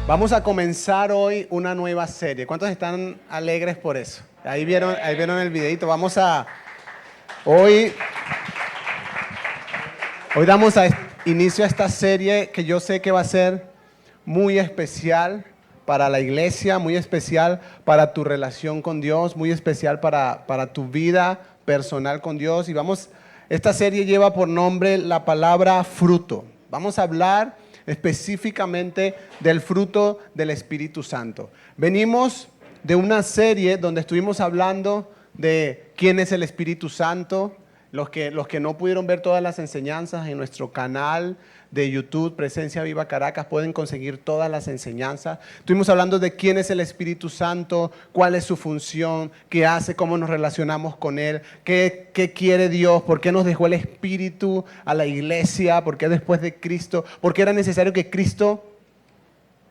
Vamos a comenzar hoy una nueva serie. ¿Cuántos están alegres por eso? Ahí vieron el videito. Hoy damos inicio a esta serie que yo sé que va a ser muy especial para la iglesia, muy especial para tu relación con Dios, muy especial para tu vida personal con Dios. Esta serie lleva por nombre la palabra fruto. Vamos a hablar específicamente del fruto del Espíritu Santo. Venimos de una serie donde estuvimos hablando de quién es el Espíritu Santo. Los que no pudieron ver todas las enseñanzas en nuestro canal de YouTube, Presencia Viva Caracas, pueden conseguir todas las enseñanzas. Estuvimos hablando de quién es el Espíritu Santo, cuál es su función, qué hace, cómo nos relacionamos con Él, qué quiere Dios, por qué nos dejó el Espíritu a la iglesia, por qué después de Cristo, por qué era necesario que Cristo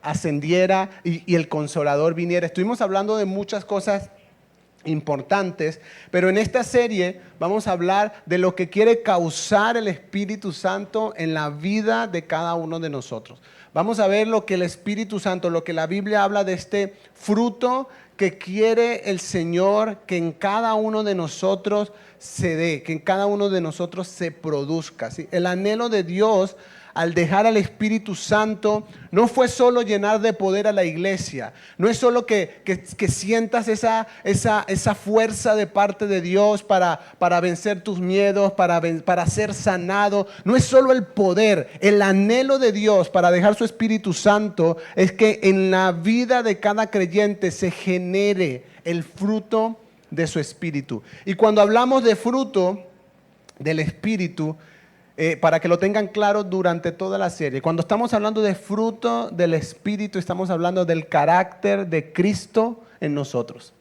ascendiera y el Consolador viniera. Estuvimos hablando de muchas cosas importantes, pero en esta serie vamos a hablar de lo que quiere causar el Espíritu Santo en la vida de cada uno de nosotros. Vamos a ver lo que el Espíritu Santo, lo que la Biblia habla de este fruto que quiere el Señor que en cada uno de nosotros se dé, que en cada uno de nosotros se produzca, ¿sí? El anhelo de Dios al dejar al Espíritu Santo no fue solo llenar de poder a la iglesia, no es solo que sientas esa fuerza de parte de Dios para vencer tus miedos, para ser sanado. No es solo el poder, el anhelo de Dios para dejar su Espíritu Santo es que en la vida de cada creyente se genere el fruto de su Espíritu. Y cuando hablamos de fruto del Espíritu, para que lo tengan claro durante toda la serie, cuando estamos hablando de fruto del Espíritu, estamos hablando del carácter de Cristo en nosotros.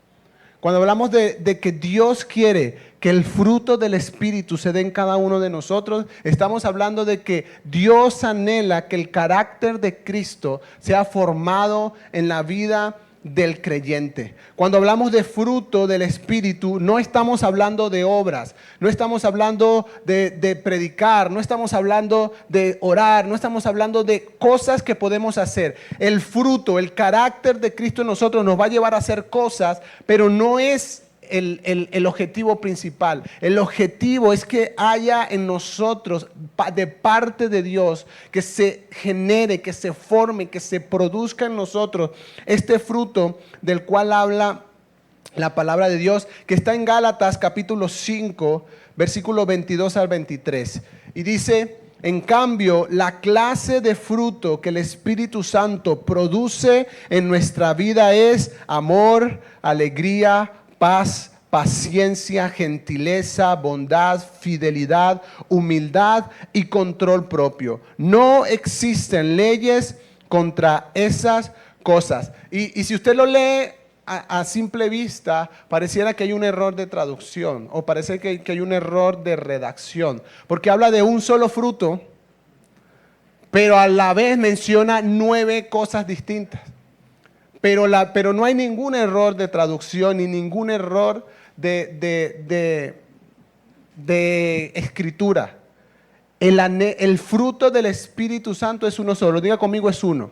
Cuando hablamos de que Dios quiere que el fruto del Espíritu se dé en cada uno de nosotros, estamos hablando de que Dios anhela que el carácter de Cristo sea formado en la vida del creyente. Cuando hablamos de fruto del Espíritu, no estamos hablando de obras, no estamos hablando de predicar, no estamos hablando de orar, no estamos hablando de cosas que podemos hacer. El fruto, el carácter de Cristo en nosotros nos va a llevar a hacer cosas, pero no es el objetivo principal. El objetivo es que haya en nosotros, de parte de Dios, que se genere, que se forme, que se produzca en nosotros este fruto del cual habla la palabra de Dios, que está en Gálatas capítulo 5, versículo 22 al 23. Y dice: en cambio, la clase de fruto que el Espíritu Santo produce en nuestra vida es amor, alegría, paz, paciencia, gentileza, bondad, fidelidad, humildad y control propio. No existen leyes contra esas cosas. Y si usted lo lee a simple vista, pareciera que hay un error de traducción o parece que hay un error de redacción, porque habla de un solo fruto, pero a la vez menciona 9 cosas distintas. Pero no hay ningún error de traducción ni ningún error de escritura. El fruto del Espíritu Santo es uno solo. Diga conmigo, es uno.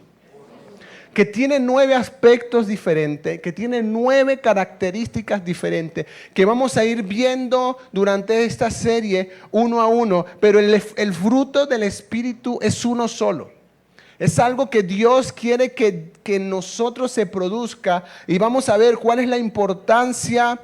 Que tiene 9 aspectos diferentes, que tiene 9 características diferentes, que vamos a ir viendo durante esta serie uno a uno. Pero el fruto del Espíritu es uno solo. Es algo que Dios quiere que nosotros se produzca, y vamos a ver cuál es la importancia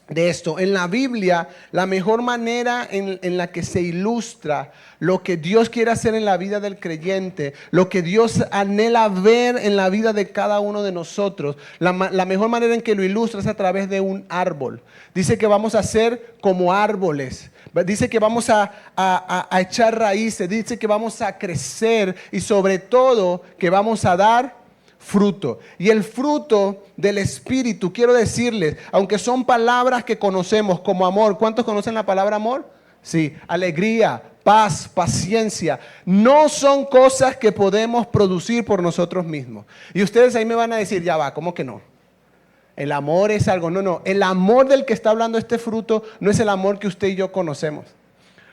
de esto. En la Biblia, la mejor manera en la que se ilustra lo que Dios quiere hacer en la vida del creyente, lo que Dios anhela ver en la vida de cada uno de nosotros, la mejor manera en que lo ilustra es a través de un árbol. Dice que vamos a ser como árboles. Dice que vamos a echar raíces, dice que vamos a crecer y sobre todo que vamos a dar fruto. Y el fruto del Espíritu, quiero decirles, aunque son palabras que conocemos como amor, ¿cuántos conocen la palabra amor? Sí, alegría, paz, paciencia, no son cosas que podemos producir por nosotros mismos. Y ustedes ahí me van a decir, ya va, ¿cómo que no? El amor es algo, no, el amor del que está hablando este fruto no es el amor que usted y yo conocemos.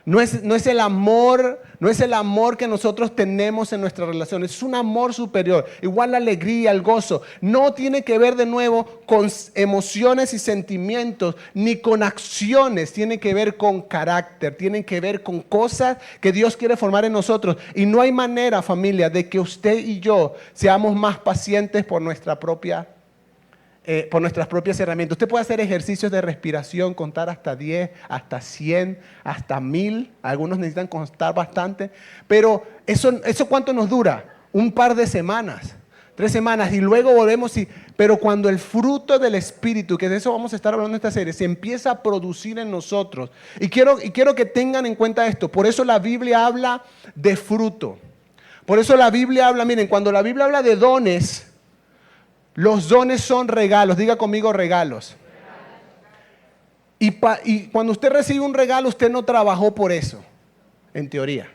No es el amor, no es el amor que nosotros tenemos en nuestra relación, es un amor superior. Igual la alegría, el gozo, no tiene que ver de nuevo con emociones y sentimientos, ni con acciones, tiene que ver con carácter, tiene que ver con cosas que Dios quiere formar en nosotros. Y no hay manera, familia, de que usted y yo seamos más pacientes por nuestras propias herramientas. Usted puede hacer ejercicios de respiración, contar hasta 10, hasta 100, hasta 1000. Algunos necesitan contar bastante. Pero ¿eso cuánto nos dura? Un par de semanas, 3 semanas. Y luego volvemos. Pero cuando el fruto del Espíritu, que de eso vamos a estar hablando en esta serie, se empieza a producir en nosotros. Y quiero que tengan en cuenta esto. Por eso la Biblia habla de fruto. Por eso la Biblia habla, miren, cuando la Biblia habla de dones, los dones son regalos. Diga conmigo regalos. Y cuando usted recibe un regalo, usted no trabajó por eso, en teoría.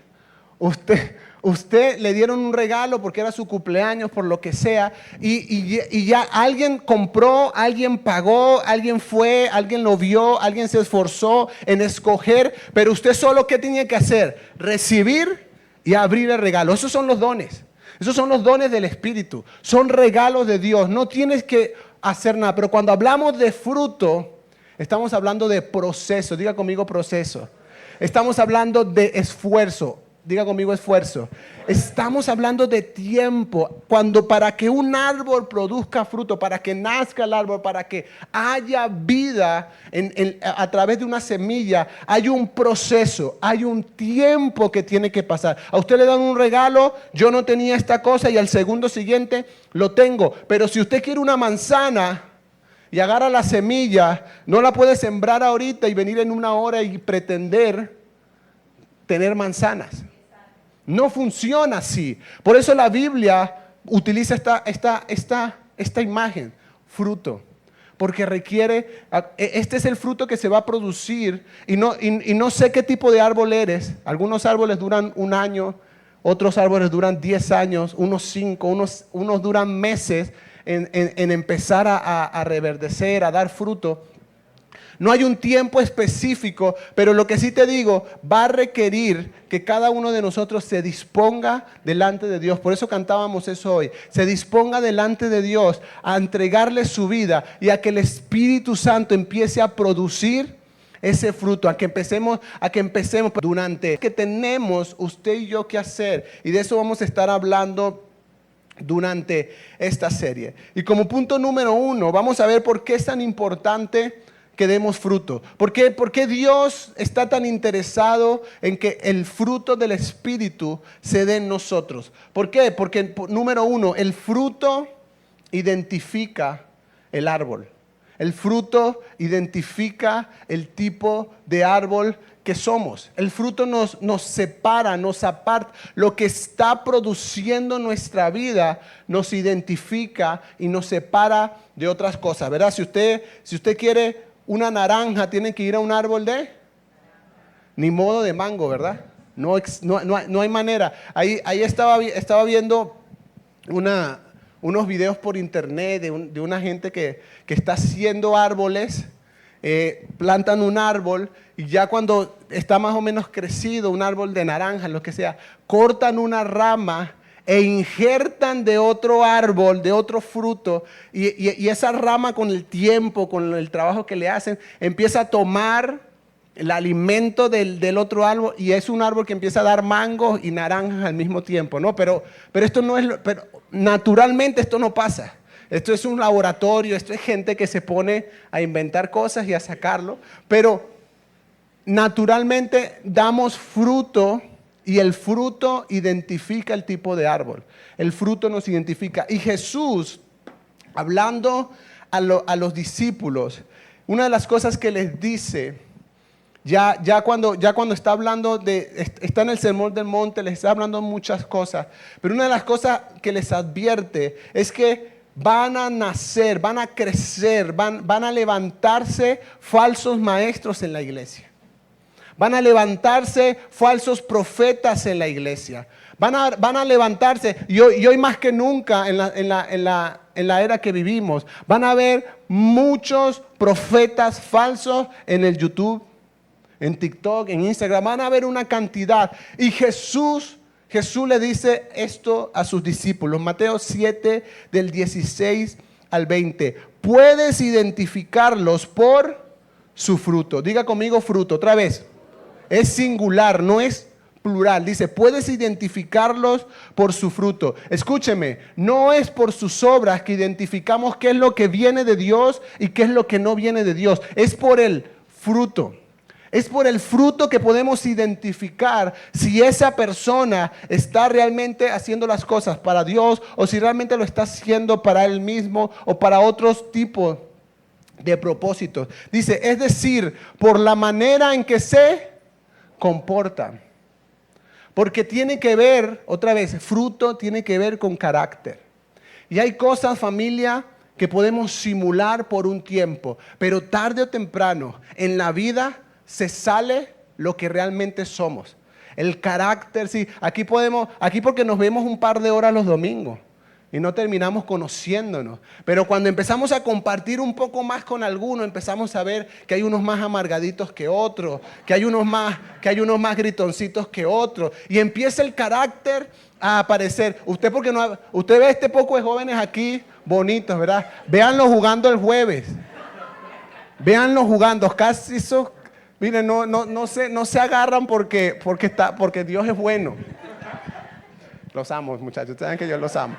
Usted le dieron un regalo porque era su cumpleaños, por lo que sea, y ya alguien compró, alguien pagó, alguien fue, alguien lo vio, alguien se esforzó en escoger, pero usted solo, ¿qué tenía que hacer? Recibir y abrir el regalo. Esos son los dones. Esos son los dones del Espíritu. Son regalos de Dios. No tienes que hacer nada. Pero cuando hablamos de fruto, estamos hablando de proceso. Diga conmigo proceso. Estamos hablando de esfuerzo. Diga conmigo esfuerzo. Estamos hablando de tiempo. Para que un árbol produzca fruto, para que nazca el árbol, para que haya vida a través de una semilla, hay un proceso, hay un tiempo que tiene que pasar. A usted le dan un regalo, yo no tenía esta cosa y al segundo siguiente lo tengo. Pero si usted quiere una manzana y agarra la semilla, no la puede sembrar ahorita y venir en 1 hora y pretender tener manzanas. No funciona así. Por eso la Biblia utiliza esta imagen, fruto. Porque requiere, este es el fruto que se va a producir. Y no sé qué tipo de árbol eres. Algunos árboles duran 1 año, otros árboles duran 10 años, unos 5, unos duran meses en empezar a reverdecer, a dar fruto. No hay un tiempo específico, pero lo que sí te digo, va a requerir que cada uno de nosotros se disponga delante de Dios. Por eso cantábamos eso hoy. Se disponga delante de Dios a entregarle su vida y a que el Espíritu Santo empiece a producir ese fruto, a que empecemos durante que tenemos usted y yo que hacer. Y de eso vamos a estar hablando durante esta serie. Y como punto número 1, vamos a ver por qué es tan importante que demos fruto. ¿Por qué Dios está tan interesado en que el fruto del Espíritu se dé en nosotros? ¿Por qué? Porque número 1, el fruto identifica el árbol. El fruto identifica el tipo de árbol que somos. El fruto nos separa, nos aparta. Lo que está produciendo nuestra vida nos identifica y nos separa de otras cosas, ¿verdad? Si usted quiere una naranja, tiene que ir a un árbol ni modo de mango, ¿verdad? No hay manera. Ahí estaba viendo unos videos por internet de una gente que está haciendo árboles. Plantan un árbol y ya cuando está más o menos crecido, un árbol de naranja, lo que sea, cortan una rama e injertan de otro árbol, de otro fruto, y esa rama con el tiempo, con el trabajo que le hacen, empieza a tomar el alimento del otro árbol, y es un árbol que empieza a dar mangos y naranjas al mismo tiempo, ¿no? Pero esto no es, pero naturalmente esto no pasa. Esto es un laboratorio, esto es gente que se pone a inventar cosas y a sacarlo, pero naturalmente damos fruto. Y el fruto identifica el tipo de árbol. El fruto nos identifica. Y Jesús, hablando a los discípulos, una de las cosas que les dice, ya cuando está hablando está en el Sermón del Monte, les está hablando muchas cosas, pero una de las cosas que les advierte es que van a nacer, van a crecer, van a levantarse falsos maestros en la iglesia. Van a levantarse falsos profetas en la iglesia. Van a levantarse, y hoy más que nunca en la era que vivimos, van a haber muchos profetas falsos en el YouTube, en TikTok, en Instagram, van a ver una cantidad. Y Jesús le dice esto a sus discípulos, Mateo 7, del 16 al 20. Puedes identificarlos por su fruto. Diga conmigo fruto, otra vez. Es singular, no es plural. Dice, puedes identificarlos por su fruto. Escúcheme, no es por sus obras que identificamos qué es lo que viene de Dios y qué es lo que no viene de Dios. Es por el fruto. Es por el fruto que podemos identificar si esa persona está realmente haciendo las cosas para Dios o si realmente lo está haciendo para él mismo o para otros tipos de propósitos. Dice, es decir, por la manera en que se comporta. Porque tiene que ver, otra vez, fruto tiene que ver con carácter. Y hay cosas, familia, que podemos simular por un tiempo, pero tarde o temprano en la vida se sale lo que realmente somos. El carácter, sí, aquí porque nos vemos un par de horas los domingos y no terminamos conociéndonos. Pero cuando empezamos a compartir un poco más con alguno, empezamos a ver que hay unos más amargaditos que otros, que hay unos más gritoncitos que otros. Y empieza el carácter a aparecer. Usted ve este poco de jóvenes aquí bonitos, ¿verdad? Véanlos jugando el jueves. Véanlos jugando, casi esos. Miren, no se agarran porque Dios es bueno. Los amo, muchachos. Ustedes saben que yo los amo.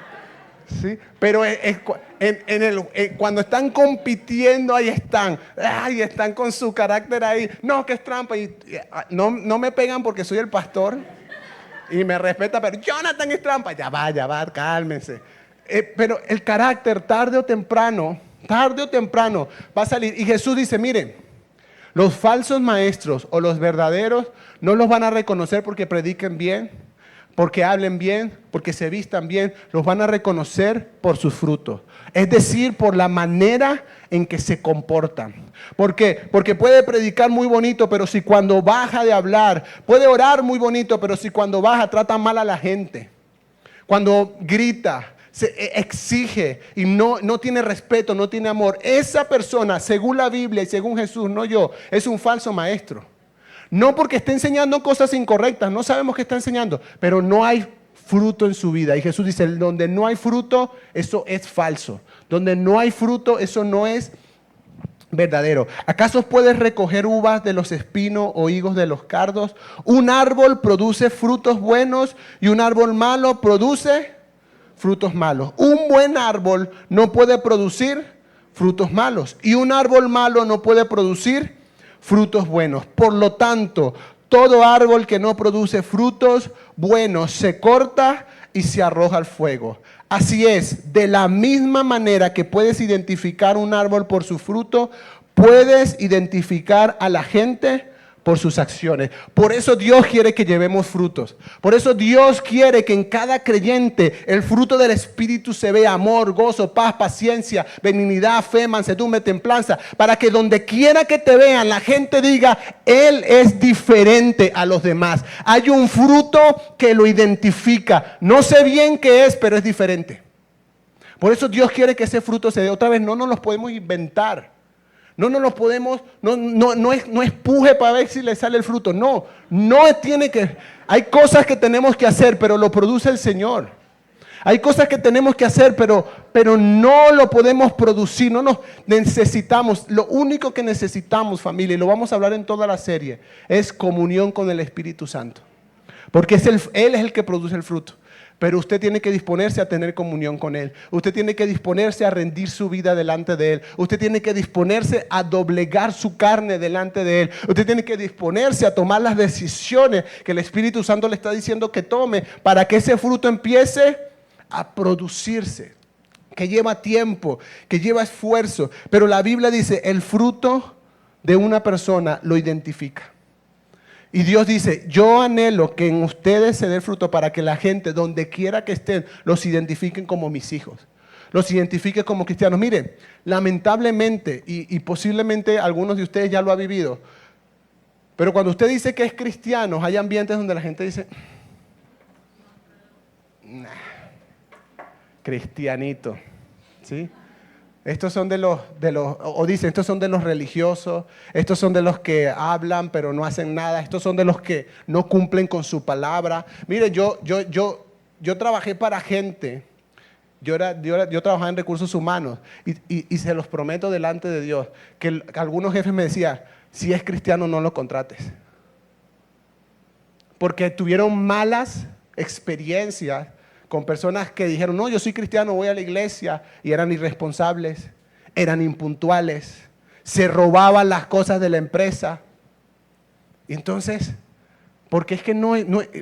¿Sí? Pero cuando están compitiendo, ahí están. Están con su carácter ahí. No, que es trampa. No me pegan porque soy el pastor. Y me respeta, pero Jonathan es trampa. Ya va, cálmense. Pero el carácter, tarde o temprano, va a salir. Y Jesús dice, miren. Los falsos maestros o los verdaderos no los van a reconocer porque prediquen bien, porque hablen bien, porque se vistan bien. Los van a reconocer por sus frutos. Es decir, por la manera en que se comportan. ¿Por qué? Porque puede predicar muy bonito, pero si cuando baja de hablar, puede orar muy bonito, pero si cuando baja trata mal a la gente. Cuando grita, se exige y no tiene respeto, no tiene amor. Esa persona, según la Biblia y según Jesús, no yo, es un falso maestro. No porque esté enseñando cosas incorrectas, no sabemos qué está enseñando, pero no hay fruto en su vida. Y Jesús dice, donde no hay fruto, eso es falso. Donde no hay fruto, eso no es verdadero. ¿Acaso puedes recoger uvas de los espinos o higos de los cardos? Un árbol produce frutos buenos y un árbol malo produce frutos malos. Un buen árbol no puede producir frutos malos y un árbol malo no puede producir frutos buenos. Por lo tanto, todo árbol que no produce frutos buenos se corta y se arroja al fuego. Así es, de la misma manera que puedes identificar un árbol por su fruto, puedes identificar a la gente por sus acciones. Por eso Dios quiere que llevemos frutos. Por eso Dios quiere que en cada creyente el fruto del Espíritu se vea: amor, gozo, paz, paciencia, benignidad, fe, mansedumbre, templanza. Para que donde quiera que te vean, la gente diga: Él es diferente a los demás. Hay un fruto que lo identifica. No sé bien qué es, pero es diferente. Por eso Dios quiere que ese fruto se dé. Otra vez, no nos los podemos inventar. No nos podemos, no es puje para ver si le sale el fruto. No tiene que. Hay cosas que tenemos que hacer, pero lo produce el Señor. Hay cosas que tenemos que hacer, pero no lo podemos producir. No nos necesitamos. Lo único que necesitamos, familia, y lo vamos a hablar en toda la serie, es comunión con el Espíritu Santo. Porque Él es el que produce el fruto. Pero usted tiene que disponerse a tener comunión con Él. Usted tiene que disponerse a rendir su vida delante de Él. Usted tiene que disponerse a doblegar su carne delante de Él. Usted tiene que disponerse a tomar las decisiones que el Espíritu Santo le está diciendo que tome para que ese fruto empiece a producirse. Que lleva tiempo, que lleva esfuerzo. Pero la Biblia dice, el fruto de una persona lo identifica. Y Dios dice, yo anhelo que en ustedes se dé el fruto para que la gente, donde quiera que estén, los identifiquen como mis hijos. Los identifiquen como cristianos. Miren, lamentablemente, y posiblemente algunos de ustedes ya lo han vivido, pero cuando usted dice que es cristiano, hay ambientes donde la gente dice, nah, cristianito, ¿sí? Estos son o dicen, estos son de los religiosos, estos son de los que hablan pero no hacen nada, estos son de los que no cumplen con su palabra. Mire, yo trabajé para gente, yo trabajaba en recursos humanos y se los prometo delante de Dios, que algunos jefes me decían, si es cristiano no lo contrates. Porque tuvieron malas experiencias con personas que dijeron, no, yo soy cristiano, voy a la iglesia, y eran irresponsables, eran impuntuales, se robaban las cosas de la empresa. Y entonces, porque es que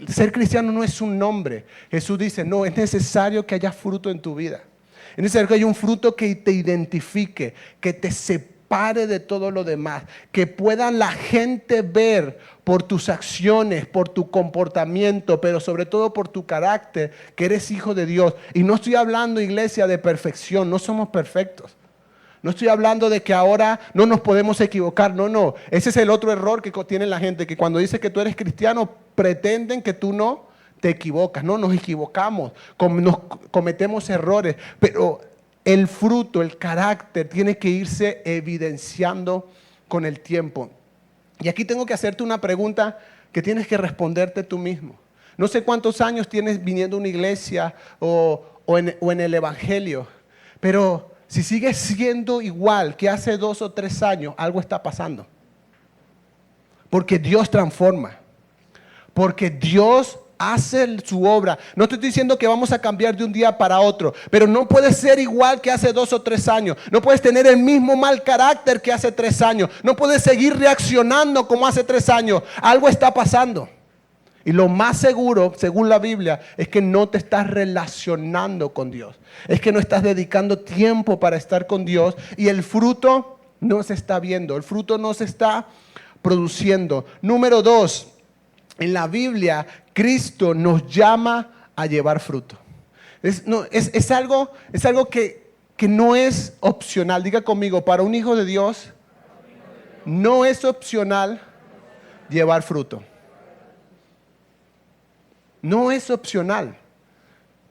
ser cristiano no es un nombre. Jesús dice, no, es necesario que haya fruto en tu vida. Es necesario que haya un fruto que te identifique, que te separe de todo lo demás, que pueda la gente ver por tus acciones, por tu comportamiento, pero sobre todo por tu carácter, que eres hijo de Dios. Y no estoy hablando, iglesia, de perfección, no somos perfectos. No estoy hablando de que ahora no nos podemos equivocar, no. Ese es el otro error que tiene la gente, que cuando dice que tú eres cristiano, pretenden que tú no te equivocas. No, nos equivocamos, nos cometemos errores, pero el fruto, el carácter tiene que irse evidenciando con el tiempo. Y aquí tengo que hacerte una pregunta que tienes que responderte tú mismo. No sé cuántos años tienes viniendo a una iglesia o en el evangelio, pero si sigues siendo igual que hace 2 o 3 años, algo está pasando. Porque Dios transforma, porque Dios hace su obra. No te estoy diciendo que vamos a cambiar de un día para otro, pero no puedes ser igual que hace 2 o 3 años. No puedes tener el mismo mal carácter que hace 3 años. No puedes seguir reaccionando como hace 3 años. Algo está pasando. Y lo más seguro, según la Biblia, es que no te estás relacionando con Dios. Es que no estás dedicando tiempo para estar con Dios y el fruto no se está viendo. El fruto no se está produciendo. Número 2, en la Biblia, Cristo nos llama a llevar fruto. Es algo que no es opcional. Diga conmigo, para un hijo de Dios, no es opcional llevar fruto. No es opcional.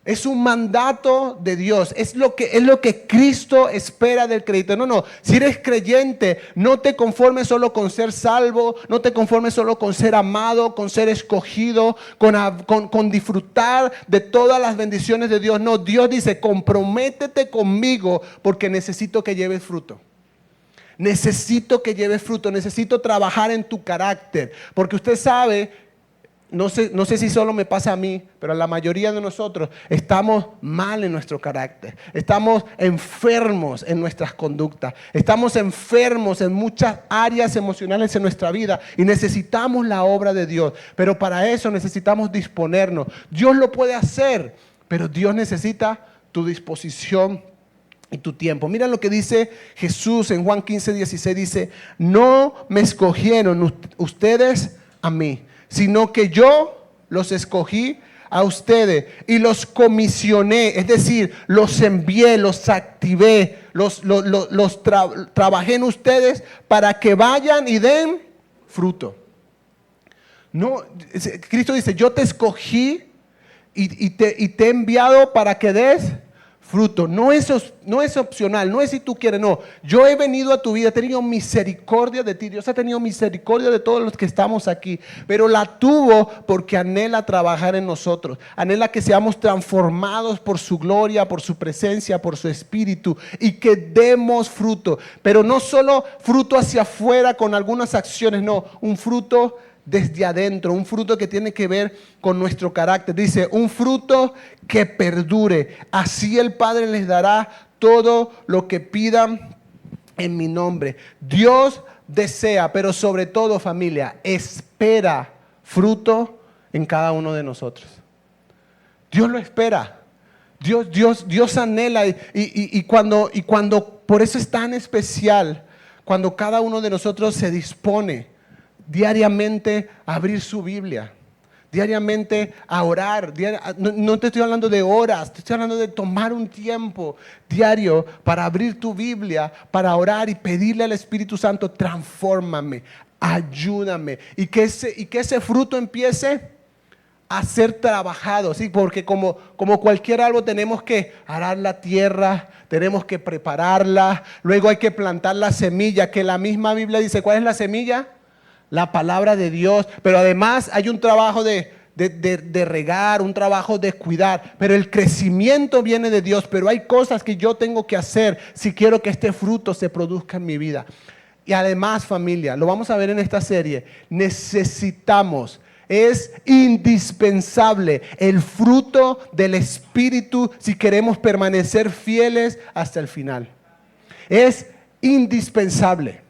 Es un mandato de Dios. Es lo que Cristo espera del creyente. No. Si eres creyente, no te conformes solo con ser salvo. No te conformes solo con ser amado, con ser escogido, con disfrutar de todas las bendiciones de Dios. No, Dios dice, comprométete conmigo porque necesito que lleves fruto. Necesito que lleves fruto. Necesito trabajar en tu carácter. Porque usted sabe... No sé si solo me pasa a mí, pero a la mayoría de nosotros estamos mal en nuestro carácter. Estamos enfermos en nuestras conductas. Estamos enfermos en muchas áreas emocionales en nuestra vida y necesitamos la obra de Dios. Pero para eso necesitamos disponernos. Dios lo puede hacer, pero Dios necesita tu disposición y tu tiempo. Mira lo que dice Jesús en Juan 15:16. Dice, no me escogieron ustedes a mí, sino que yo los escogí a ustedes y los comisioné, es decir, los envié, los activé, trabajé en ustedes para que vayan y den fruto. No, Cristo dice, yo te escogí y te he enviado para que des fruto. No es opcional, no es si tú quieres, no. Yo he venido a tu vida, he tenido misericordia de ti. Dios ha tenido misericordia de todos los que estamos aquí, pero la tuvo porque anhela trabajar en nosotros. Anhela que seamos transformados por su gloria, por su presencia, por su espíritu y que demos fruto. Pero no solo fruto hacia afuera con algunas acciones, no, un fruto desde adentro, un fruto que tiene que ver con nuestro carácter. Dice, un fruto que perdure. Así el Padre les dará todo lo que pidan en mi nombre. Dios desea, pero sobre todo, familia, espera fruto en cada uno de nosotros. Dios lo espera. Dios anhela y cuando por eso es tan especial cuando cada uno de nosotros se dispone diariamente a abrir su Biblia, diariamente a orar. No te estoy hablando de horas, te estoy hablando de tomar un tiempo diario para abrir tu Biblia, para orar y pedirle al Espíritu Santo, transfórmame, ayúdame, y que ese fruto empiece a ser trabajado, ¿sí? Porque como cualquier árbol tenemos que arar la tierra, tenemos que prepararla, luego hay que plantar la semilla, que la misma Biblia dice, ¿cuál es la semilla? La palabra de Dios, pero además hay un trabajo de regar, un trabajo de cuidar, pero el crecimiento viene de Dios, pero hay cosas que yo tengo que hacer si quiero que este fruto se produzca en mi vida. Y además, familia, lo vamos a ver en esta serie, necesitamos, es indispensable el fruto del Espíritu si queremos permanecer fieles hasta el final. Es indispensable.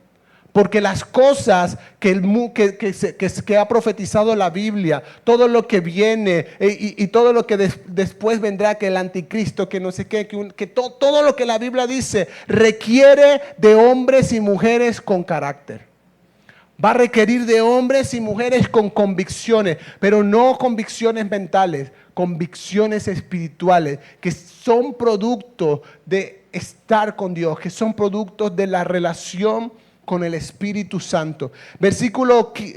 Porque las cosas que ha profetizado la Biblia, todo lo que viene y todo lo que después vendrá, que el anticristo, que no sé qué, todo lo que la Biblia dice requiere de hombres y mujeres con carácter. Va a requerir de hombres y mujeres con convicciones, pero no convicciones mentales, convicciones espirituales, que son producto de estar con Dios, que son productos de la relación con el Espíritu Santo.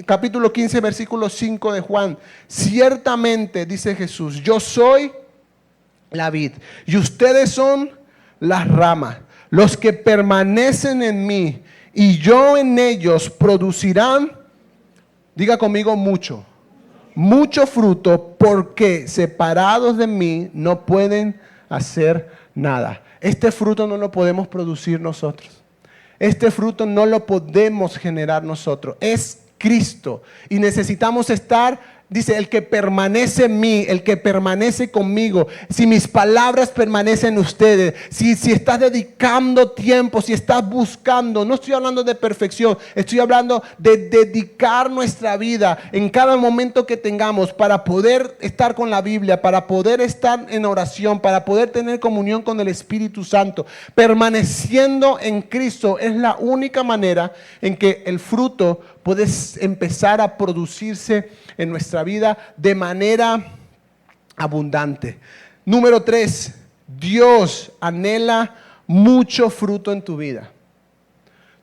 Capítulo 15, versículo 5 de Juan. Ciertamente, dice Jesús, yo soy la vid y ustedes son las ramas. Los que permanecen en mí y yo en ellos producirán, diga conmigo, mucho fruto, porque separados de mí no pueden hacer nada. Este fruto no lo podemos producir nosotros. Este fruto no lo podemos generar nosotros. Es Cristo. Y necesitamos estar, dice, el que permanece en mí, el que permanece conmigo. Si mis palabras permanecen en ustedes, si estás dedicando tiempo, si estás buscando, no estoy hablando de perfección, estoy hablando de dedicar nuestra vida en cada momento que tengamos para poder estar con la Biblia, para poder estar en oración, para poder tener comunión con el Espíritu Santo. Permaneciendo en Cristo es la única manera en que el fruto puede empezar a producirse en nuestra vida de manera abundante. Número 3, Dios anhela mucho fruto en tu vida.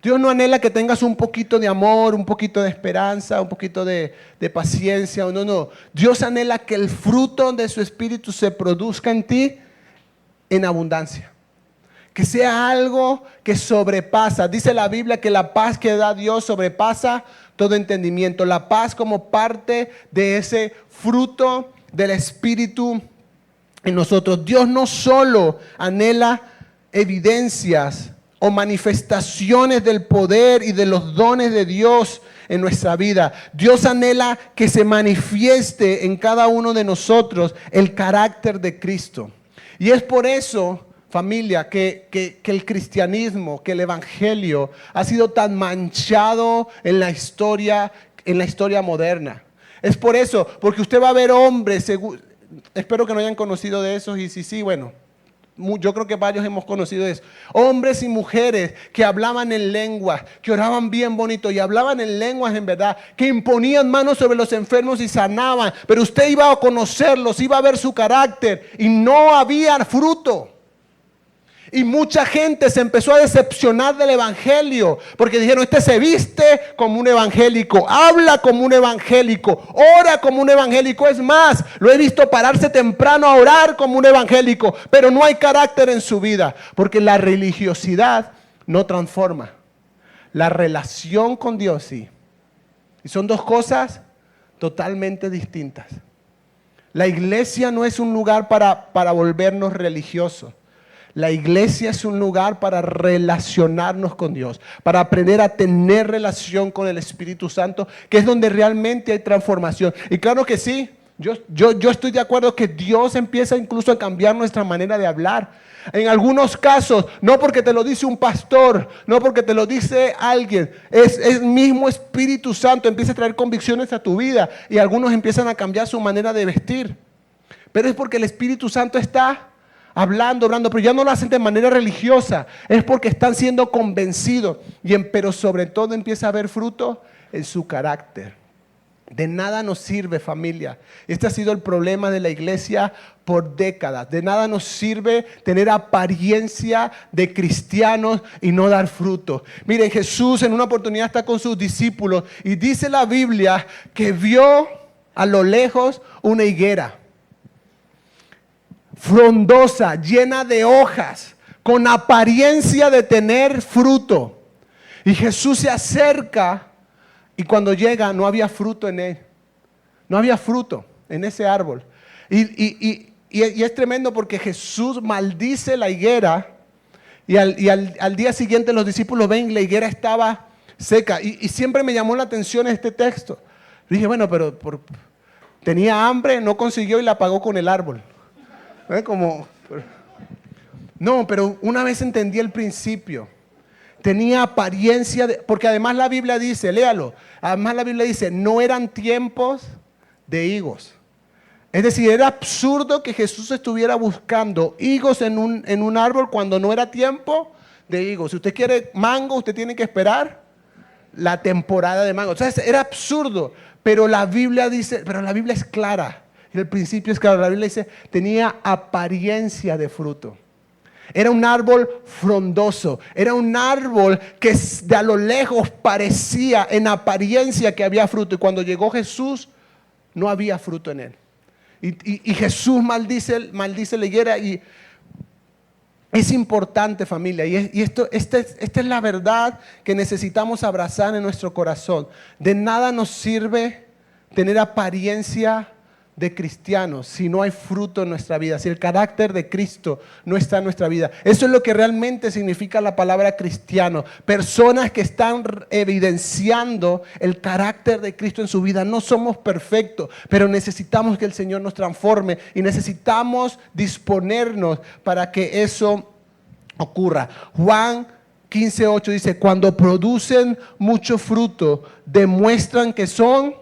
Dios no anhela que tengas un poquito de amor, un poquito de esperanza, un poquito de paciencia. No. Dios anhela que el fruto de su Espíritu se produzca en ti en abundancia. Que sea algo que sobrepasa. Dice la Biblia que la paz que da Dios sobrepasa todo entendimiento. La paz como parte de ese fruto del Espíritu en nosotros. Dios no solo anhela evidencias o manifestaciones del poder y de los dones de Dios en nuestra vida. Dios anhela que se manifieste en cada uno de nosotros el carácter de Cristo. Y es por eso, familia, que el cristianismo, que el evangelio ha sido tan manchado en la historia moderna. Es por eso, porque usted va a ver hombres, espero que no hayan conocido de esos, y sí, bueno, yo creo que varios hemos conocido eso. Hombres y mujeres que hablaban en lenguas, que oraban bien bonito y hablaban en lenguas en verdad, que imponían manos sobre los enfermos y sanaban, pero usted iba a conocerlos, iba a ver su carácter y no había fruto. Y mucha gente se empezó a decepcionar del evangelio porque dijeron, este se viste como un evangélico, habla como un evangélico, ora como un evangélico. Es más, lo he visto pararse temprano a orar como un evangélico, pero no hay carácter en su vida, porque la religiosidad no transforma. La relación con Dios sí. Y son dos cosas totalmente distintas. La iglesia no es un lugar para volvernos religiosos. La iglesia es un lugar para relacionarnos con Dios, para aprender a tener relación con el Espíritu Santo, que es donde realmente hay transformación. Y claro que sí, yo estoy de acuerdo que Dios empieza incluso a cambiar nuestra manera de hablar. En algunos casos, no porque te lo dice un pastor, no porque te lo dice alguien, es el mismo Espíritu Santo, empieza a traer convicciones a tu vida y algunos empiezan a cambiar su manera de vestir. Pero es porque el Espíritu Santo está hablando, pero ya no lo hacen de manera religiosa, es porque están siendo convencidos, pero sobre todo empieza a haber fruto en su carácter. De nada nos sirve, familia. Este ha sido el problema de la iglesia por décadas. De nada nos sirve tener apariencia de cristianos y no dar fruto. Miren, Jesús en una oportunidad está con sus discípulos y dice la Biblia que vio a lo lejos una higuera, frondosa, llena de hojas, con apariencia de tener fruto. Y Jesús se acerca y cuando llega no había fruto en él. No había fruto en ese árbol. Y es tremendo porque Jesús maldice la higuera y al día siguiente los discípulos ven la higuera estaba seca. Y siempre me llamó la atención este texto. Dije, bueno, pero tenía hambre, no consiguió y la pagó con el árbol. No, pero una vez entendí el principio. Tenía apariencia porque además la Biblia dice, léalo, además la Biblia dice, no eran tiempos de higos. Es decir, era absurdo que Jesús estuviera buscando higos en un árbol cuando no era tiempo de higos. Si usted quiere mango, usted tiene que esperar la temporada de mango. Entonces era absurdo, pero la Biblia dice, pero la Biblia es clara. El principio es claro, la Biblia dice, tenía apariencia de fruto. Era un árbol frondoso, era un árbol que de a lo lejos parecía en apariencia que había fruto. Y cuando llegó Jesús, no había fruto en él. Y Jesús maldice la higuera. Y es importante, familia, esta es la verdad que necesitamos abrazar en nuestro corazón. De nada nos sirve tener apariencia de cristianos si no hay fruto en nuestra vida, si el carácter de Cristo no está en nuestra vida. Eso es lo que realmente significa la palabra cristiano. Personas que están evidenciando el carácter de Cristo en su vida. No somos perfectos, pero necesitamos que el Señor nos transforme y necesitamos disponernos para que eso ocurra. Juan 15:8 dice, cuando producen mucho fruto, demuestran que son...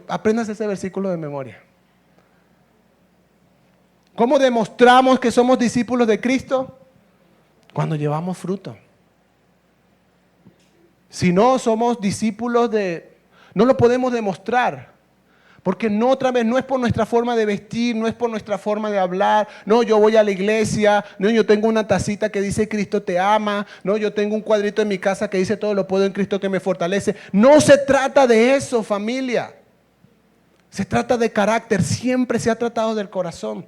Aprendas ese versículo de memoria. ¿Cómo demostramos que somos discípulos de Cristo? Cuando llevamos fruto. Si no somos discípulos no lo podemos demostrar. Porque otra vez no es por nuestra forma de vestir, no es por nuestra forma de hablar. No, yo voy a la iglesia, no, yo tengo una tacita que dice Cristo te ama. No, yo tengo un cuadrito en mi casa que dice todo lo puedo en Cristo que me fortalece. No se trata de eso, familia. Se trata de carácter. Siempre se ha tratado del corazón.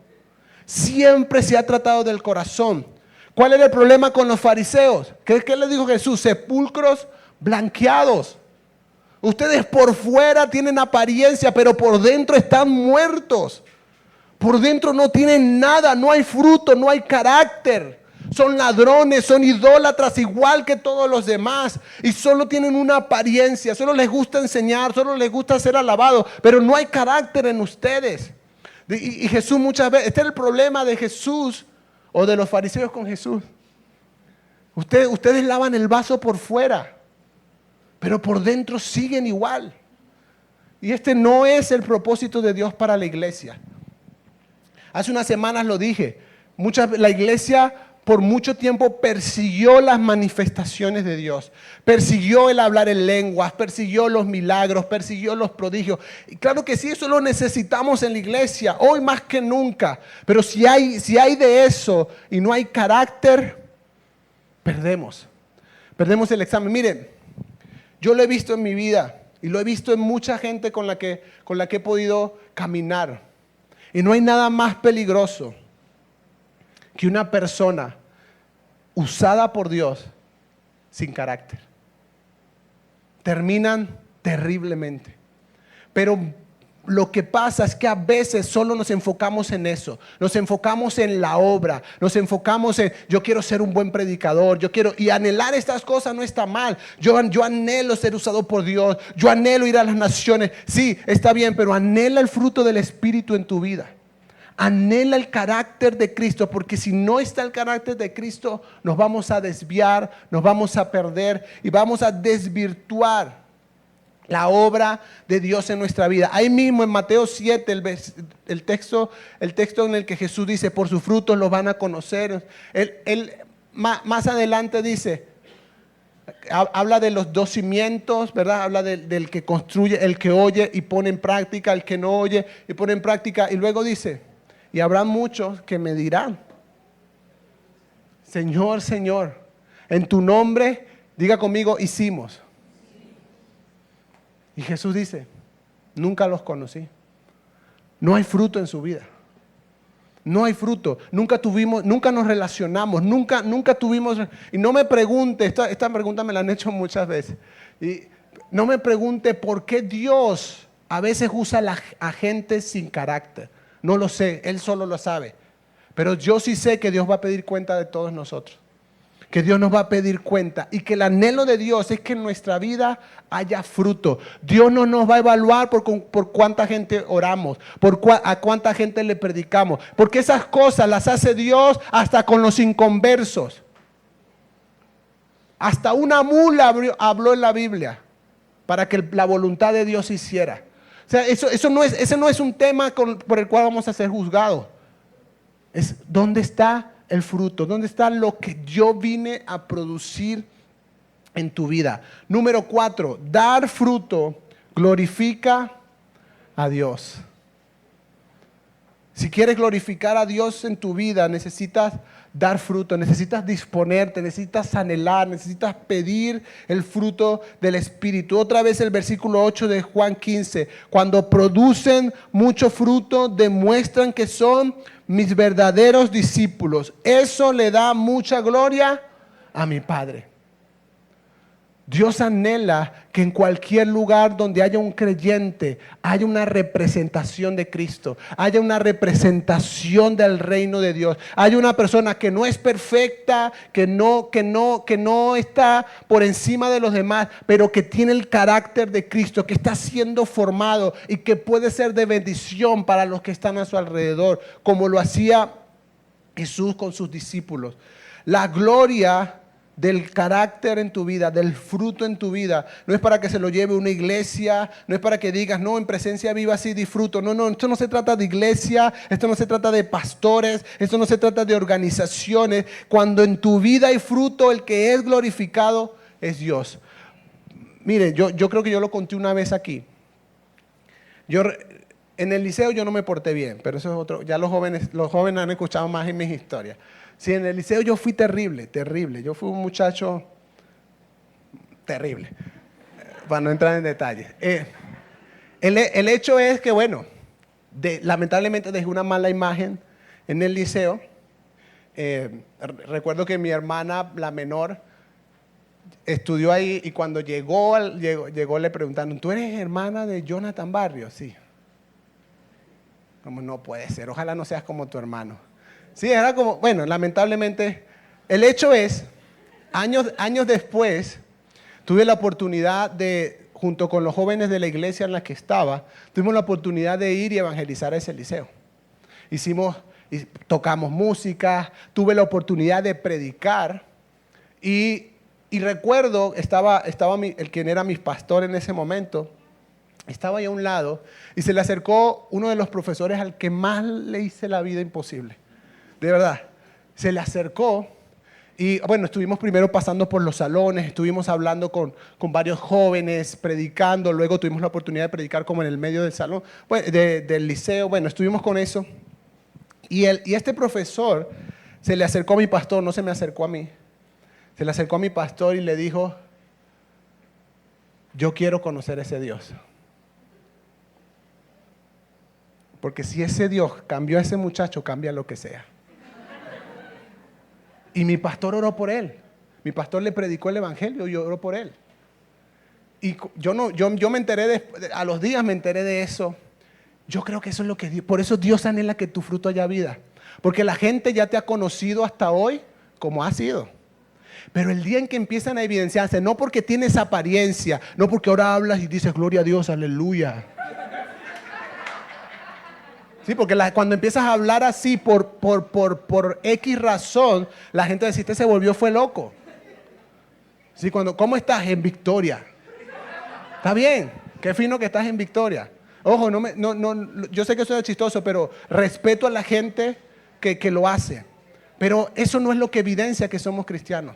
Siempre se ha tratado del corazón. ¿Cuál era el problema con los fariseos? ¿Qué le dijo Jesús? Sepulcros blanqueados. Ustedes por fuera tienen apariencia, pero por dentro están muertos. Por dentro no tienen nada, no hay fruto, no hay carácter. Son ladrones, son idólatras igual que todos los demás. Y solo tienen una apariencia, solo les gusta enseñar, solo les gusta ser alabados. Pero no hay carácter en ustedes. Y Jesús muchas veces, este es el problema de Jesús o de los fariseos con Jesús. Ustedes lavan el vaso por fuera, pero por dentro siguen igual. Y este no es el propósito de Dios para la iglesia. Hace unas semanas lo dije. La iglesia por mucho tiempo persiguió las manifestaciones de Dios. Persiguió el hablar en lenguas, persiguió los milagros, persiguió los prodigios. Y claro que sí, eso lo necesitamos en la iglesia, hoy más que nunca. Pero si hay de eso y no hay carácter, perdemos el examen. Miren, yo lo he visto en mi vida y lo he visto en mucha gente con la que he podido caminar. Y no hay nada más peligroso que una persona usada por Dios sin carácter. Terminan terriblemente. Pero lo que pasa es que a veces solo nos enfocamos en eso. Nos enfocamos en la obra. Nos enfocamos en, yo quiero ser un buen predicador. Y anhelar estas cosas no está mal. Yo anhelo ser usado por Dios. Yo anhelo ir a las naciones. Sí, está bien, pero anhela el fruto del Espíritu en tu vida. Anhela el carácter de Cristo, porque si no está el carácter de Cristo, nos vamos a desviar, nos vamos a perder y vamos a desvirtuar la obra de Dios en nuestra vida. Ahí mismo en Mateo 7, el texto en el que Jesús dice, por sus frutos los van a conocer. Él más adelante dice, habla de los dos cimientos, ¿verdad? Habla del que construye, el que oye y pone en práctica, el que no oye y pone en práctica. Y luego dice, y habrá muchos que me dirán, Señor, Señor, en tu nombre, diga conmigo, hicimos. Y Jesús dice, nunca los conocí. No hay fruto en su vida. No hay fruto. Nunca nos relacionamos, nunca tuvimos. Y no me pregunte, esta pregunta me la han hecho muchas veces. Y no me pregunte por qué Dios a veces usa a gente sin carácter. No lo sé, Él solo lo sabe. Pero yo sí sé que Dios va a pedir cuenta de todos nosotros. Que Dios nos va a pedir cuenta y que el anhelo de Dios es que en nuestra vida haya fruto. Dios no nos va a evaluar por cuánta gente oramos, a cuánta gente le predicamos, porque esas cosas las hace Dios hasta con los inconversos. Hasta una mula habló en la Biblia para que la voluntad de Dios se hiciera. O sea, ese no es un tema por el cual vamos a ser juzgados. Es ¿dónde está el fruto? ¿Dónde está lo que yo vine a producir en tu vida? Número 4, dar fruto glorifica a Dios. Si quieres glorificar a Dios en tu vida, necesitas dar fruto, necesitas disponerte, necesitas anhelar, necesitas pedir el fruto del Espíritu. Otra vez el versículo 8 de Juan 15, cuando producen mucho fruto, demuestran que son mis verdaderos discípulos. Eso le da mucha gloria a mi Padre. Dios anhela que en cualquier lugar donde haya un creyente haya una representación de Cristo, haya una representación del reino de Dios, haya una persona que no es perfecta, que no está por encima de los demás, pero que tiene el carácter de Cristo, que está siendo formado y que puede ser de bendición para los que están a su alrededor, como lo hacía Jesús con sus discípulos. La gloria del carácter en tu vida, del fruto en tu vida, no es para que se lo lleve una iglesia, no es para que digas, no, en presencia viva sí disfruto. No, esto no se trata de iglesia, esto no se trata de pastores, esto no se trata de organizaciones. Cuando en tu vida hay fruto, el que es glorificado es Dios. Mire, yo creo que yo lo conté una vez aquí. En el liceo yo no me porté bien, pero eso es otro. Ya los jóvenes han escuchado más en mis historias. Sí, en el liceo yo fui terrible. Yo fui un muchacho terrible, para no entrar en detalles. El hecho es que, bueno, lamentablemente dejé una mala imagen en el liceo. Recuerdo que mi hermana, la menor, estudió ahí y cuando llegó le preguntaron, ¿tú eres hermana de Jonathan Barrios? Sí. Como no puede ser, ojalá no seas como tu hermano. Sí, era como, bueno, lamentablemente, el hecho es, años después, tuve la oportunidad de, junto con los jóvenes de la iglesia en la que estaba, tuvimos la oportunidad de ir y evangelizar a ese liceo. Tocamos música, tuve la oportunidad de predicar y recuerdo, estaba el quien era mi pastor en ese momento, estaba ahí a un lado y se le acercó uno de los profesores al que más le hice la vida imposible. De verdad, se le acercó y bueno, estuvimos primero pasando por los salones, estuvimos hablando con varios jóvenes, predicando, luego tuvimos la oportunidad de predicar como en el medio del salón, del liceo, bueno, estuvimos con eso. Y este profesor se le acercó a mi pastor, no se me acercó a mí, se le acercó a mi pastor y le dijo, yo quiero conocer a ese Dios. Porque si ese Dios cambió a ese muchacho, cambia lo que sea. Y mi pastor oró por él. Mi pastor le predicó el evangelio y oró por él. Y yo me enteré, a los días me enteré de eso. Yo creo que eso es lo que Dios, por eso Dios anhela que tu fruto haya vida. Porque la gente ya te ha conocido hasta hoy como ha sido. Pero el día en que empiezan a evidenciarse, no porque tienes apariencia, no porque ahora hablas y dices gloria a Dios, aleluya. Sí, porque cuando empiezas a hablar así por X razón, la gente dice, este se volvió, fue loco. Sí, ¿cómo estás? En victoria. Está bien, qué fino que estás en victoria. Ojo, yo sé que eso es chistoso, pero respeto a la gente que lo hace. Pero eso no es lo que evidencia que somos cristianos.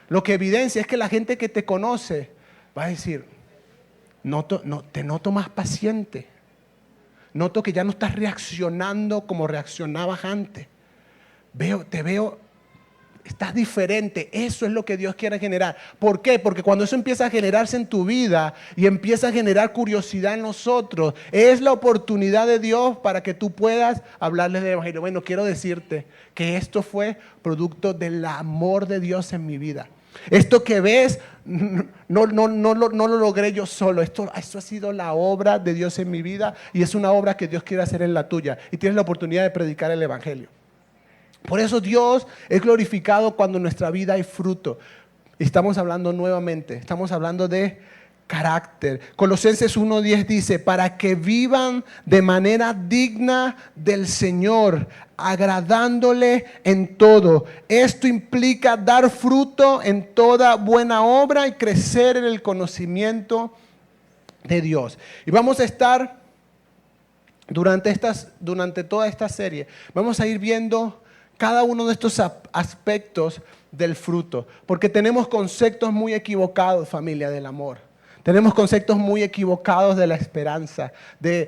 Lo que evidencia es que la gente que te conoce va a decir, te noto más paciente. Noto que ya no estás reaccionando como reaccionabas antes. Te veo estás diferente. Eso es lo que Dios quiere generar. ¿Por qué? Porque cuando eso empieza a generarse en tu vida y empieza a generar curiosidad en nosotros, es la oportunidad de Dios para que tú puedas hablarles del Evangelio. Bueno, quiero decirte que esto fue producto del amor de Dios en mi vida. Esto que ves, no lo logré yo solo. Esto ha sido la obra de Dios en mi vida y es una obra que Dios quiere hacer en la tuya. Y tienes la oportunidad de predicar el Evangelio. Por eso Dios es glorificado cuando en nuestra vida hay fruto. Estamos hablando nuevamente, estamos hablando de carácter. Colosenses 1:10 dice, para que vivan de manera digna del Señor, agradándole en todo. Esto implica dar fruto en toda buena obra y crecer en el conocimiento de Dios. Y vamos a estar durante toda esta serie, vamos a ir viendo cada uno de estos aspectos del fruto, porque tenemos conceptos muy equivocados, familia, del amor. Tenemos conceptos muy equivocados de la esperanza, de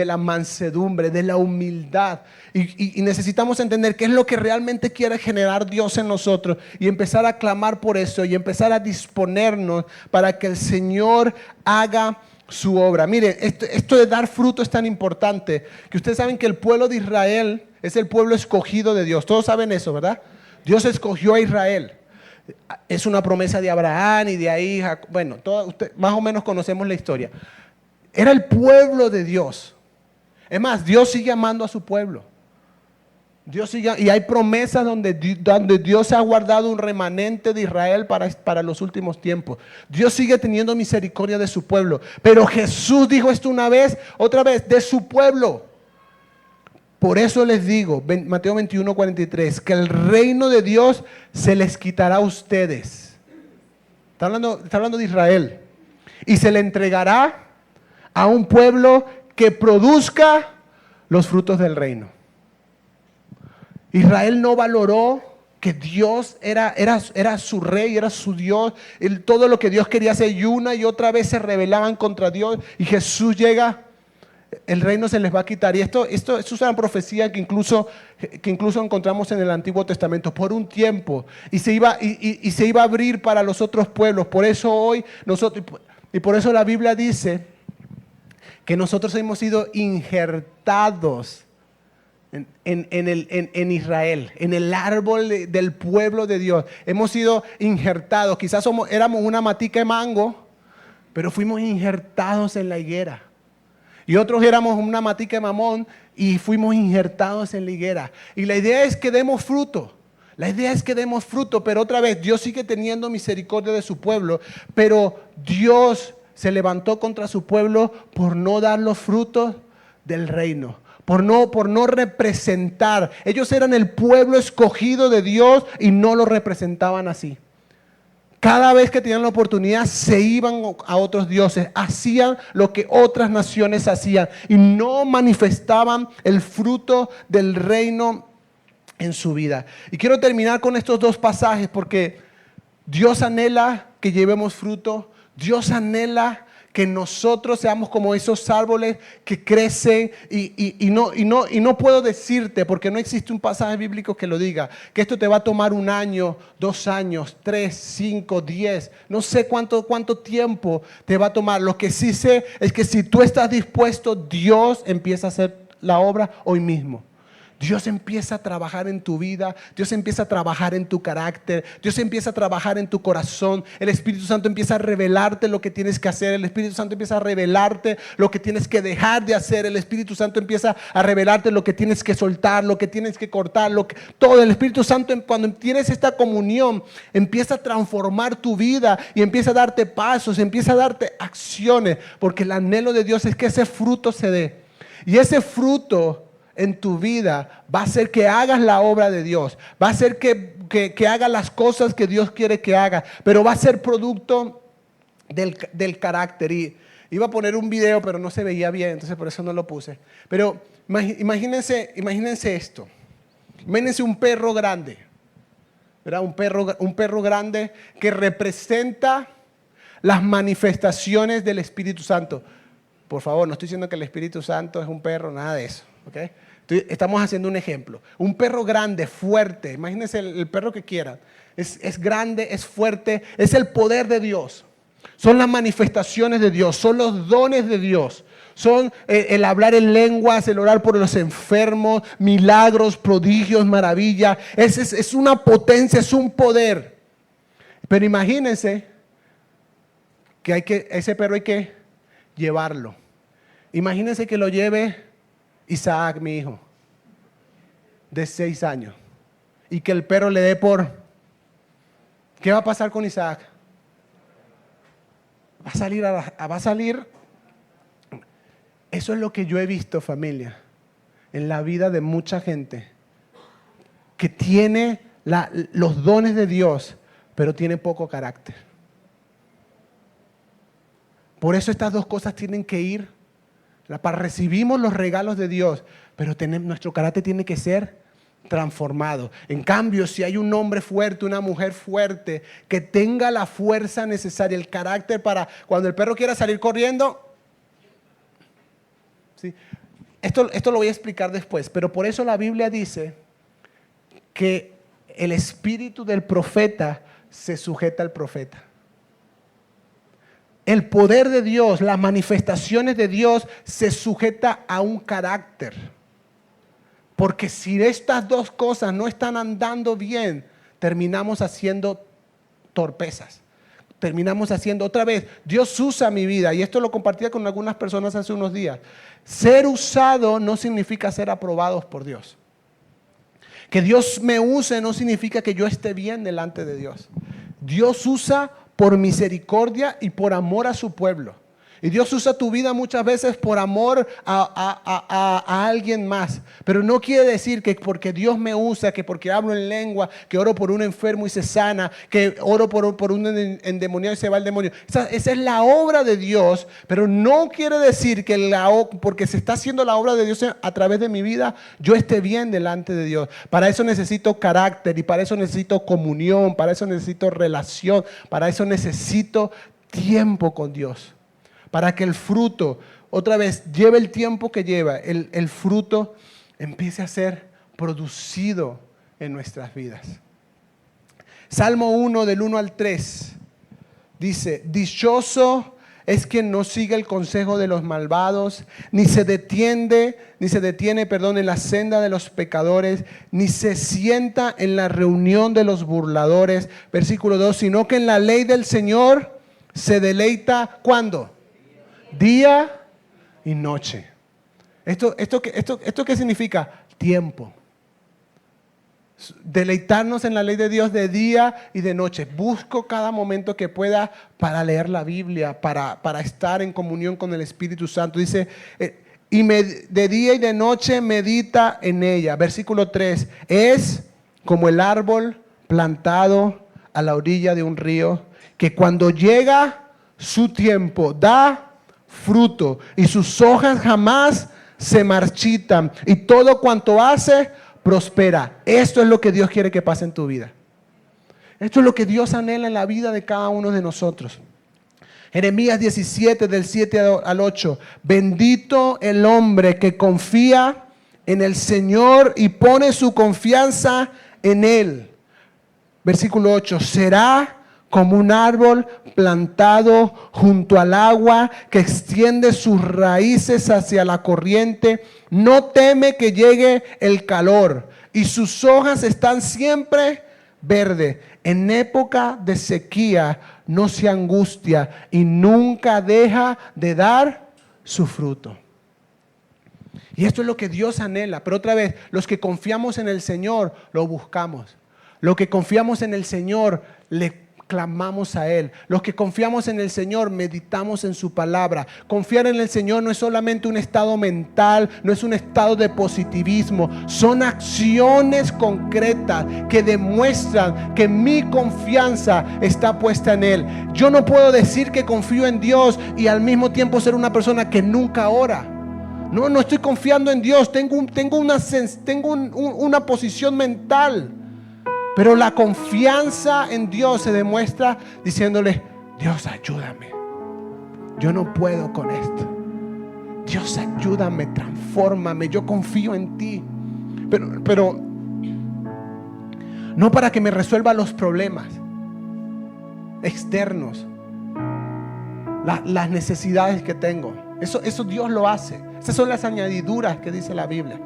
la mansedumbre, de la humildad. Y necesitamos entender qué es lo que realmente quiere generar Dios en nosotros y empezar a clamar por eso y empezar a disponernos para que el Señor haga su obra. Mire, esto de dar fruto es tan importante que ustedes saben que el pueblo de Israel es el pueblo escogido de Dios. Todos saben eso, ¿verdad? Dios escogió a Israel. Es una promesa de Abraham y de ahí, bueno, más o menos conocemos la historia. Era el pueblo de Dios. Es más, Dios sigue amando a su pueblo. Y hay promesas donde Dios ha guardado un remanente de Israel para los últimos tiempos. Dios sigue teniendo misericordia de su pueblo. Pero Jesús dijo esto otra vez, de su pueblo. Por eso les digo, Mateo 21:43, que el reino de Dios se les quitará a ustedes. Está hablando de Israel. Y se le entregará a un pueblo que produzca los frutos del reino. Israel no valoró que Dios era su rey, era su Dios. Todo lo que Dios quería hacer y una y otra vez se rebelaban contra Dios. Y Jesús llega. El reino se les va a quitar. Y esto es una profecía que incluso encontramos en el Antiguo Testamento por un tiempo. Y se iba a abrir para los otros pueblos. Por eso hoy y por eso la Biblia dice que nosotros hemos sido injertados en Israel, en el árbol del pueblo de Dios. Hemos sido injertados. Quizás éramos una matica de mango, pero fuimos injertados en la higuera. Y otros éramos una matica de mamón y fuimos injertados en la higuera. Y la idea es que demos fruto. Pero otra vez, Dios sigue teniendo misericordia de su pueblo. Pero Dios se levantó contra su pueblo por no dar los frutos del reino. Por no representar. Ellos eran el pueblo escogido de Dios y no lo representaban así. Cada vez que tenían la oportunidad se iban a otros dioses, hacían lo que otras naciones hacían y no manifestaban el fruto del reino en su vida. Y quiero terminar con estos dos pasajes porque Dios anhela que llevemos fruto, Dios anhela que nosotros seamos como esos árboles que crecen y no puedo decirte, porque no existe un pasaje bíblico que lo diga, que esto te va a tomar 1 año, 2 años, 3, 5, 10, no sé cuánto tiempo te va a tomar. Lo que sí sé es que si tú estás dispuesto, Dios empieza a hacer la obra hoy mismo. Dios empieza a trabajar en tu vida, Dios empieza a trabajar en tu carácter, Dios empieza a trabajar en tu corazón. El Espíritu Santo empieza a revelarte lo que tienes que hacer, el Espíritu Santo empieza a revelarte lo que tienes que dejar de hacer, el Espíritu Santo empieza a revelarte lo que tienes que soltar, lo que tienes que cortar, todo. El Espíritu Santo, cuando tienes esta comunión, empieza a transformar tu vida y empieza a darte pasos, empieza a darte acciones, porque el anhelo de Dios es que ese fruto se dé. Y ese fruto en tu vida va a hacer que hagas la obra de Dios, va a hacer que hagas las cosas que Dios quiere que hagas, pero va a ser producto del carácter. Y iba a poner un video, pero no se veía bien, entonces por eso no lo puse. Pero imagínense esto. Imagínense un perro grande, ¿verdad? Un perro grande que representa las manifestaciones del Espíritu Santo. Por favor, no estoy diciendo que el Espíritu Santo es un perro, nada de eso, ¿ok? Estamos haciendo un ejemplo. Un perro grande, fuerte, imagínense el perro que quieran. Es grande, es fuerte, es el poder de Dios. Son las manifestaciones de Dios, son los dones de Dios. Son el hablar en lenguas, el orar por los enfermos, milagros, prodigios, maravillas. Es una potencia, es un poder. Pero imagínense que ese perro hay que llevarlo. Imagínense que lo lleve Isaac, mi hijo, de 6 años. Y que el perro le dé por... ¿Qué va a pasar con Isaac? Va a salir. Eso es lo que yo he visto, familia, en la vida de mucha gente que tiene los dones de Dios, pero tiene poco carácter. Por eso estas dos cosas tienen que ir. Recibimos los regalos de Dios, pero nuestro carácter tiene que ser transformado. En cambio, si hay un hombre fuerte, una mujer fuerte, que tenga la fuerza necesaria, el carácter para cuando el perro quiera salir corriendo. ¿Sí? Esto lo voy a explicar después, pero por eso la Biblia dice que el espíritu del profeta se sujeta al profeta. El poder de Dios, las manifestaciones de Dios se sujeta a un carácter. Porque si estas dos cosas no están andando bien, terminamos haciendo torpezas. Terminamos haciendo otra vez. Dios usa mi vida, y esto lo compartía con algunas personas hace unos días. Ser usado no significa ser aprobados por Dios. Que Dios me use no significa que yo esté bien delante de Dios. Dios usa por misericordia y por amor a su pueblo. Y Dios usa tu vida muchas veces por amor a alguien más. Pero no quiere decir que porque Dios me usa, que porque hablo en lengua, que oro por un enfermo y se sana, que oro por un endemoniado y se va el demonio. Esa es la obra de Dios, pero no quiere decir que porque se está haciendo la obra de Dios a través de mi vida, yo esté bien delante de Dios. Para eso necesito carácter y para eso necesito comunión, para eso necesito relación, para eso necesito tiempo con Dios. Para que el fruto, otra vez, lleve el tiempo que lleva, el fruto empiece a ser producido en nuestras vidas. Salmo 1, del 1 al 3, dice: dichoso es quien no sigue el consejo de los malvados, ni se detiene, en la senda de los pecadores, ni se sienta en la reunión de los burladores. Versículo 2, sino que en la ley del Señor se deleita, ¿cuándo? Día y noche. ¿Esto qué significa? Tiempo. Deleitarnos en la ley de Dios de día y de noche. Busco cada momento que pueda para leer la Biblia, para estar en comunión con el Espíritu Santo. Dice, de día y de noche medita en ella. Versículo 3, es como el árbol plantado a la orilla de un río, que cuando llega su tiempo da fruto y sus hojas jamás se marchitan y todo cuanto hace prospera. Esto es lo que Dios quiere que pase en tu vida. Esto es lo que Dios anhela en la vida de cada uno de nosotros. Jeremías 17, del 7 al 8. Bendito el hombre que confía en el Señor y pone su confianza en Él. Versículo 8. Será como un árbol plantado junto al agua, que extiende sus raíces hacia la corriente. No teme que llegue el calor, y sus hojas están siempre verdes. En época de sequía no se angustia, y nunca deja de dar su fruto. Y esto es lo que Dios anhela. Pero otra vez, los que confiamos en el Señor, lo buscamos. Los que confiamos en el Señor, le clamamos a Él. Los que confiamos en el Señor, meditamos en su palabra. Confiar en el Señor no es solamente un estado mental, no es un estado de positivismo. Son acciones concretas que demuestran que mi confianza está puesta en Él. Yo no puedo decir que confío en Dios y al mismo tiempo ser una persona que nunca ora. No estoy confiando en Dios. Tengo una posición mental. Pero la confianza en Dios se demuestra diciéndole: Dios, ayúdame. Yo no puedo con esto. Dios, ayúdame, transfórmame, yo confío en ti. Pero no para que me resuelva los problemas externos, las necesidades que tengo. Eso Dios lo hace. Esas son las añadiduras que dice la Biblia.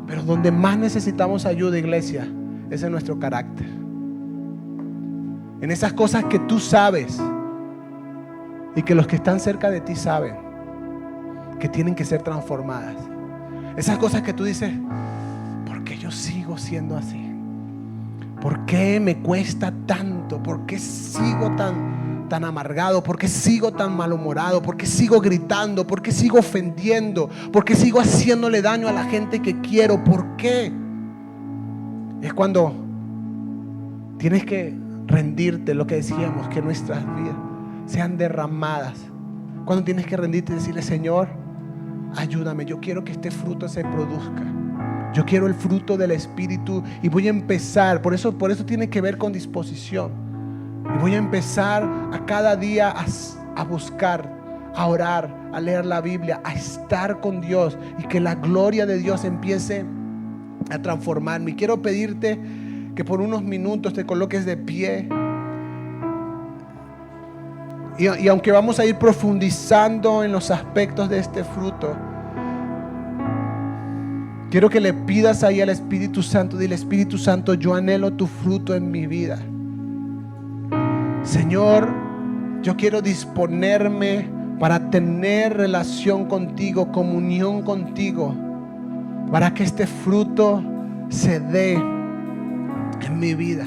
Pero donde más necesitamos ayuda, iglesia, es en nuestro carácter. En esas cosas que tú sabes y que los que están cerca de ti saben que tienen que ser transformadas. Esas cosas que tú dices, ¿por qué yo sigo siendo así? ¿Por qué me cuesta tanto? ¿Por qué sigo tan amargado? ¿Por qué sigo tan malhumorado? ¿Por qué sigo gritando? ¿Por qué sigo ofendiendo? ¿Por qué sigo haciéndole daño a la gente que quiero? ¿Por qué? Es cuando tienes que rendirte, lo que decíamos, que nuestras vidas sean derramadas. Cuando tienes que rendirte y decirle, Señor, ayúdame, yo quiero que este fruto se produzca. Yo quiero el fruto del Espíritu y voy a empezar. Por eso tiene que ver con disposición. Y voy a empezar a cada día a buscar, a orar, a leer la Biblia, a estar con Dios y que la gloria de Dios empiece a transformarme. Y quiero pedirte que por unos minutos te coloques de pie. Y aunque vamos a ir profundizando en los aspectos de este fruto, quiero que le pidas ahí al Espíritu Santo. Dile, Espíritu Santo, yo anhelo tu fruto en mi vida. Señor, yo quiero disponerme para tener relación contigo, comunión contigo, para que este fruto se dé en mi vida.